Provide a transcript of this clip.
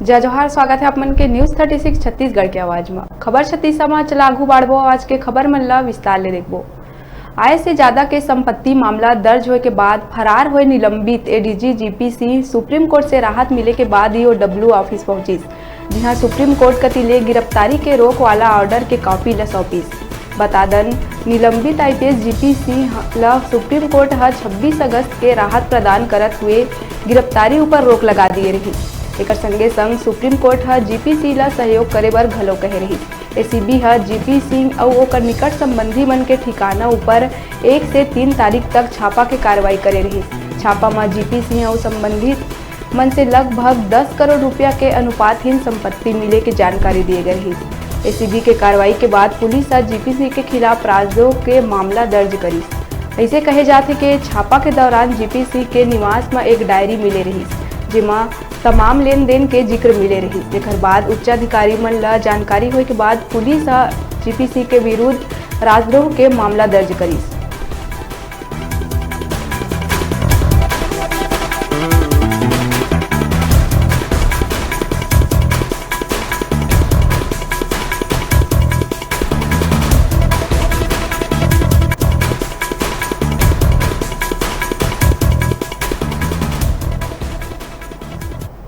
जय जोहार, स्वागत है आपमन के न्यूज 36 छत्तीसगढ़ के आवाज में। खबर छत्तीसा में चला आगू बाढ़बो। आज के खबर मन ला विस्तार ले देखबो। आय से ज्यादा के संपत्ति मामला दर्ज होए के बाद फरार हुए निलंबित एडीजी जीपी सुप्रीम कोर्ट से राहत मिले के बाद ही डब्ल्यू ऑफिस पहुंचिस, जहां सुप्रीम कोर्ट कति ले गिरफ्तारी के रोक वाला ऑर्डर के कॉपी ला सौंपिस। बता दन निलंबित आईपीएस जीपी ला सुप्रीम कोर्ट 26 अगस्त के राहत प्रदान करत हुए गिरफ्तारी ऊपर रोक लगा दिए रही। एक संगे संग सुप्रीम कोर्ट जीपी ला सहयोग करे बर घलो कहे रही। एसीबी जीपी सिंह और ओकर निकट संबंधी मन के ठिकाना ऊपर 1 से 3 तारीख तक छापा के कार्रवाई करे रही। छापा में जीपी सिंह और संबंधित मन से लगभग 10 करोड़ रुपया के अनुपातहीन संपत्ति मिले की जानकारी दिए गई रही। एसीबी के कार्रवाई के बाद पुलिस जीपी के खिलाफ राजद्रोह के मामला दर्ज करी। ऐसे कहे जाते कि छापा के दौरान जीपी के निवास में एक डायरी मिले रही, जिमा तमाम लेन देन के जिक्र मिले रही। जेकर बाद उच्चाधिकारी मन ला जानकारी होए के बाद पुलिस जीपी के विरुद्ध राजद्रोह के मामला दर्ज करी।